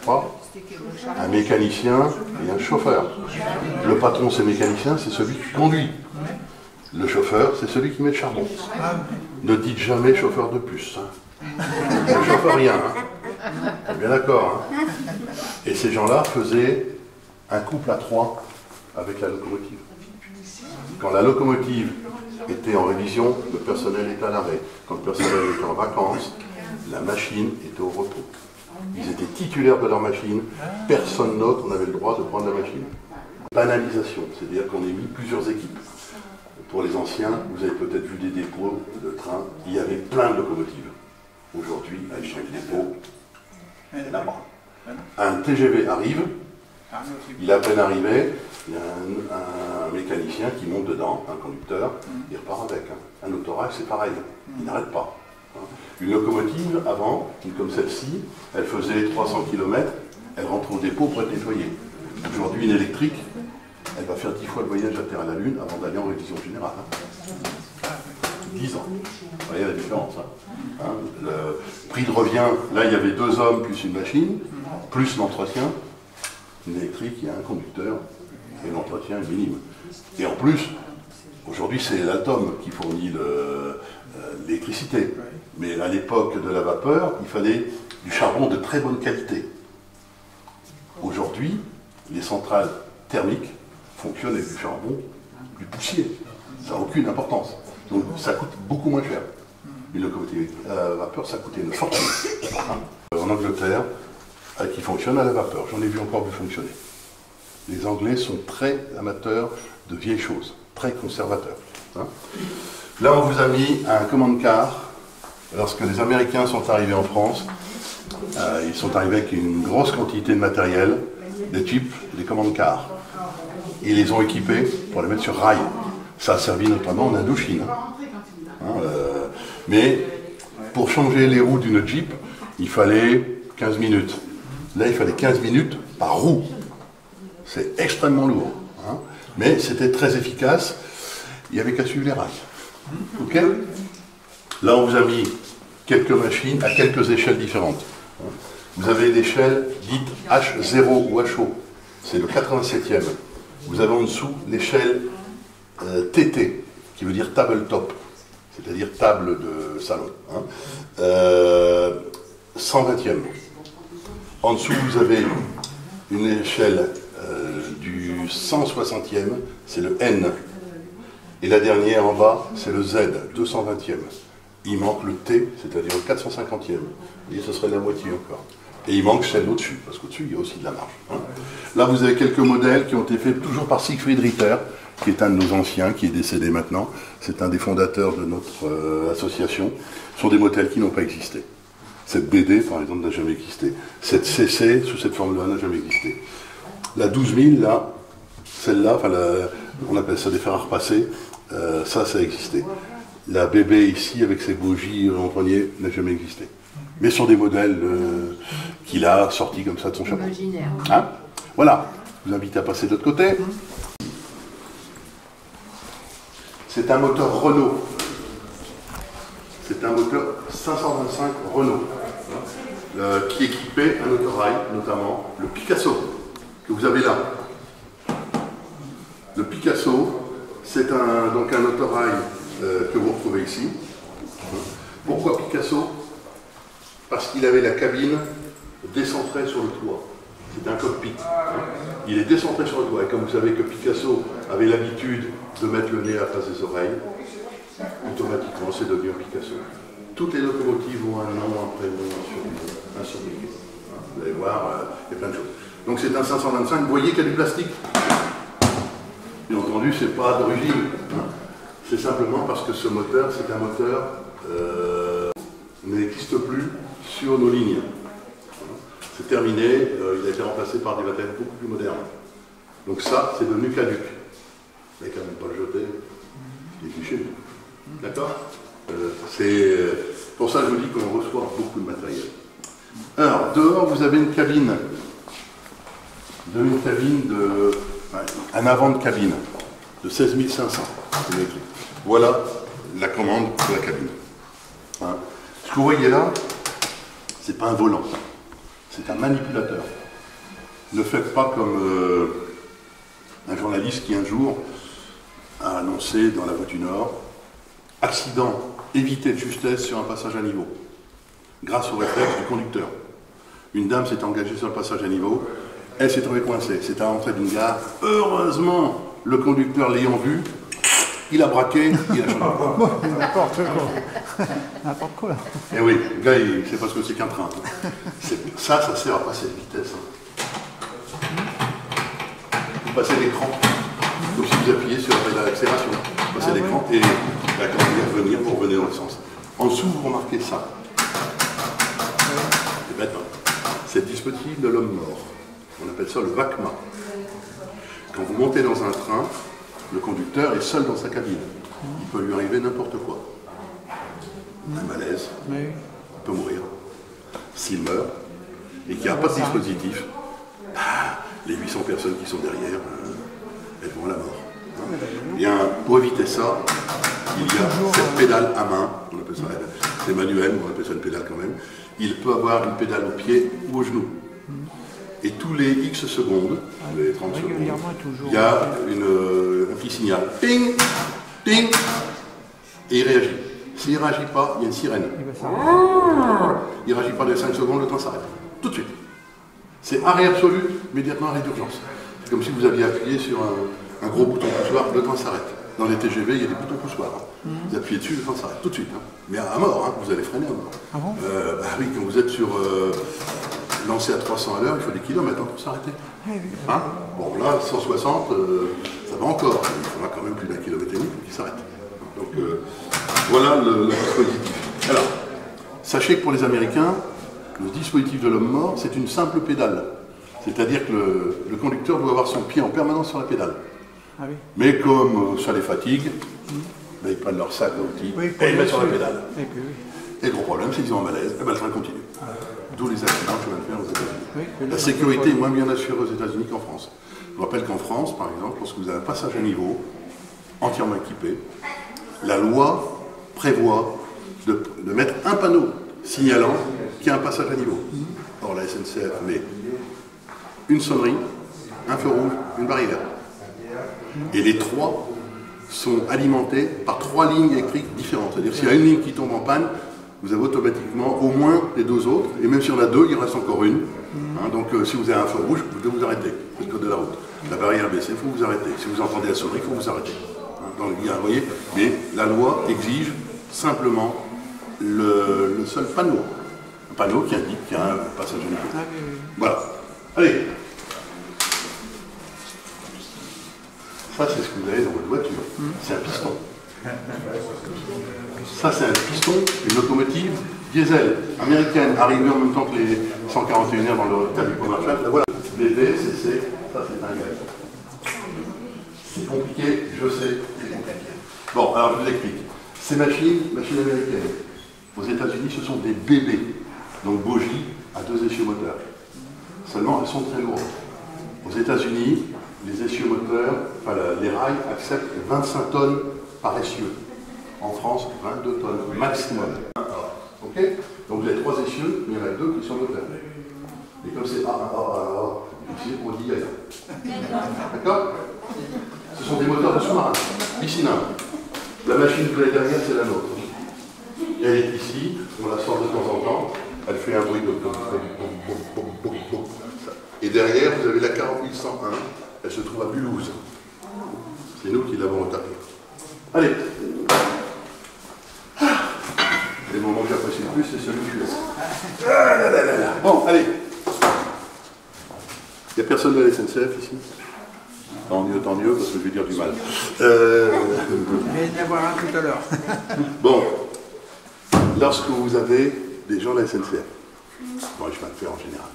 Pas un mécanicien et un chauffeur. Le patron, c'est mécanicien, c'est celui qui conduit. Le chauffeur, c'est celui qui met le charbon. Ne dites jamais chauffeur de puce. Hein. Ne chauffe rien. Hein. Bien d'accord. Hein. Et ces gens-là faisaient un couple à trois avec la locomotive. Quand la locomotive était en révision, le personnel était à l'arrêt. Quand le personnel était en vacances, la machine était au repos. Ils étaient titulaires de leur machine, personne d'autre n'avait le droit de prendre la machine. Banalisation, c'est-à-dire qu'on ait mis plusieurs équipes. Pour les anciens, vous avez peut-être vu des dépôts de trains, il y avait plein de locomotives. Aujourd'hui, à chaque dépôt, il y en a pas. Un TGV arrive, il est à peine arrivé, il y a un mécanicien qui monte dedans, un conducteur, il repart avec. Un autorail, c'est pareil, il n'arrête pas. Une locomotive, avant, comme celle-ci, elle faisait 300 km, elle rentre au dépôt pour être nettoyée. Aujourd'hui, une électrique, elle va faire 10 fois le voyage à Terre à la Lune avant d'aller en révision générale. 10 ans. Vous voyez la différence. Le prix de revient, là il y avait 2 hommes plus une machine, plus l'entretien. Une électrique, il y a un conducteur et l'entretien est minime. Et en plus, aujourd'hui c'est l'atome qui fournit l'électricité. Mais à l'époque de la vapeur, il fallait du charbon de très bonne qualité. Aujourd'hui, les centrales thermiques fonctionnent avec du charbon, du poussier. Ça n'a aucune importance. Donc ça coûte beaucoup moins cher. Une locomotive à vapeur, ça coûtait une fortune. En Angleterre, qui fonctionne à la vapeur. J'en ai vu encore vu fonctionner. Les Anglais sont très amateurs de vieilles choses, très conservateurs. Là, on vous a mis un command car. Lorsque les Américains sont arrivés en France, ils sont arrivés avec une grosse quantité de matériel, des jeeps, des command cars. Ils les ont équipés pour les mettre sur rail. Ça a servi notamment en Indochine. Mais pour changer les roues d'une Jeep, il fallait 15 minutes. Là, il fallait 15 minutes par roue. C'est extrêmement lourd. Mais c'était très efficace. Il n'y avait qu'à suivre les rails. OK ? Là, on vous a mis quelques machines à quelques échelles différentes. Vous avez l'échelle dite H0 ou HO. C'est le 87e. Vous avez en dessous l'échelle TT, qui veut dire tabletop, c'est-à-dire table de salon. 120e. En dessous, vous avez une échelle du 160e, c'est le N. Et la dernière en bas, c'est le Z, 220e. Il manque le T, c'est-à-dire le 450e. Et ce serait la moitié encore. Et il manque celle au-dessus, parce qu'au-dessus, il y a aussi de la marge. Là, vous avez quelques modèles qui ont été faits toujours par Siegfried Ritter, qui est un de nos anciens, qui est décédé maintenant. C'est un des fondateurs de notre association. Ce sont des modèles qui n'ont pas existé. Cette BD, par exemple, n'a jamais existé. Cette CC, sous cette forme-là, n'a jamais existé. La 12000, là, celle-là, on appelle ça des fers à repasser, ça a existé. La BB ici, avec ses bougies en poignet, n'a jamais existé. Mais ce sont des modèles qu'il a sortis comme ça de son chapeau. Voilà. Je vous invite à passer de l'autre côté. C'est un moteur Renault. C'est un moteur 525 Renault qui équipait un autorail, notamment le Picasso, que vous avez là. Le Picasso, c'est donc un autorail que vous retrouvez ici. Pourquoi Picasso? Parce qu'il avait la cabine décentrée sur le toit. C'est un cockpit. Il est décentré sur le toit. Et comme vous savez que Picasso avait l'habitude de mettre le nez à la face des oreilles, automatiquement c'est devenu un Picasso. Toutes les locomotives ont un nom, un prénom, un sobriquet. Vous allez voir, il y a plein de choses. Donc c'est un 525. Vous voyez qu'il y a du plastique. Bien entendu, c'est pas d'origine. C'est simplement parce que ce moteur, c'est un moteur n'existe plus sur nos lignes. C'est terminé, il a été remplacé par des matériels beaucoup plus modernes. Donc ça, c'est devenu caduc. Vous n'avez quand même pas le jeter, il est cliché. D'accord? C'est pour ça que je vous dis qu'on reçoit beaucoup de matériel. Alors, dehors, vous avez une cabine. Un avant de cabine de 16 500. Voilà la commande de la cabine. Ce que vous voyez là, c'est pas un volant. C'est un manipulateur. Ne faites pas comme un journaliste qui un jour a annoncé dans la Voix du Nord « Accident, évité de justesse sur un passage à niveau » grâce au réflexe du conducteur. Une dame s'est engagée sur le passage à niveau, elle s'est trouvée coincée. C'est à l'entrée d'une gare. Heureusement, le conducteur l'ayant vu, il a braqué, il a changé. N'importe quoi. N'importe quoi. Eh oui, le gars, il ne sait pas ce que c'est qu'un train. Ça sert à passer de vitesse. Vous passez l'écran, comme si vous appuyez sur la pédale d'accélération. Vous passez l'écran et la corde va revenir pour revenir dans le sens. En dessous, vous remarquez ça. C'est bête, hein. C'est le dispositif de l'homme mort. On appelle ça le VACMA. Quand vous montez dans un train, le conducteur est seul dans sa cabine. Il peut lui arriver n'importe quoi. Un malaise, il peut mourir. S'il meurt, et qu'il n'y a pas de dispositif, les 800 personnes qui sont derrière, elles vont à la mort. Bien, pour éviter ça, il y a cette pédale à main, on appelle ça, c'est manuel, on appelle ça une pédale quand même. Il peut avoir une pédale au pied ou au genou. Et tous les X secondes, les 30 secondes, il y a un petit signal. Ping, ping, et il réagit. S'il ne réagit pas, il y a une sirène. Il ne réagit pas dans les 5 secondes, le train s'arrête. Tout de suite. C'est arrêt absolu, immédiatement arrêt d'urgence. C'est comme si vous aviez appuyé sur un gros bouton poussoir, le train s'arrête. Dans les TGV, il y a des boutons poussoirs. Vous appuyez dessus, le train s'arrête tout de suite. Mais à mort, vous allez freiner à mort. Ah bon oui, quand vous êtes sur lancé à 300 à l'heure, il faut des kilomètres pour s'arrêter. Bon, là, 160, ça va encore. Il faudra quand même plus d'1,5 km pour qu'il s'arrête. Donc, voilà le dispositif. Alors, sachez que pour les Américains, le dispositif de l'homme mort, c'est une simple pédale. C'est-à-dire que le conducteur doit avoir son pied en permanence sur la pédale. Ah oui. Mais comme ça les fatigue, ils prennent leur sac à outils et ils mettent sur la pédale. Et le gros problème, c'est qu'ils ont un malaise, et le train continue. D'où les accidents que je viens de faire aux États-Unis. La sécurité est moins bien assurée aux États-Unis qu'en France. Je vous rappelle qu'en France, par exemple, lorsque vous avez un passage à niveau, entièrement équipé, la loi prévoit de mettre un panneau signalant qu'il y a un passage à niveau. Or, la SNCF met une sonnerie, un feu rouge, une barrière. Et les trois sont alimentés par 3 lignes électriques différentes. C'est-à-dire s'il y a une ligne qui tombe en panne, vous avez automatiquement au moins les 2 autres, et même si on a 2, il reste encore une. Donc si vous avez un feu rouge, vous devez vous arrêter, c'est le code de la route. La barrière baissée, il faut vous arrêter. Si vous entendez la sonnerie, il faut vous arrêter. Vous voyez, mais la loi exige simplement le seul panneau. Un panneau qui indique qu'il y a un passage à niveau. Voilà. Allez. Ça, c'est ce que vous avez dans votre voiture. C'est un piston. Ça, c'est un piston, une locomotive diesel américaine, arrivée en même temps que les 141 dans le cas du commercial. Voilà. BB, CC, ça, c'est un gaz. C'est compliqué, je sais, c'est compliqué. Bon, alors je vous explique. Ces machines américaines, aux États-Unis, ce sont des bébés. Donc, bogies à 2 essieux-moteurs. Seulement, elles sont très lourdes. Aux États-Unis, les essieux-moteurs, enfin les rails acceptent 25 tonnes par essieu. En France, 22 tonnes maximum. Ok? Donc vous avez 3 essieux, mais il y en a 2 qui sont moteurs. Et comme c'est ici, on dit ailleurs. D'accord? Ce sont des moteurs de sous-marin, bicylindres. La machine que vous avez derrière, c'est la nôtre. Elle est ici, on la sort de temps en temps, elle fait un bruit de... Et derrière, vous avez la 40101, elle se trouve à Mulhouse. C'est nous qui l'avons retapée. Allez. Les moments que j'apprécie le plus, c'est celui que je laisse. Bon, allez. Il n'y a personne de la SNCF ici? Tant mieux, parce que je vais dire du mal. Il va y en avoir un tout à l'heure. Bon. Lorsque vous avez des gens de la SNCF, bon, je vais le faire en général.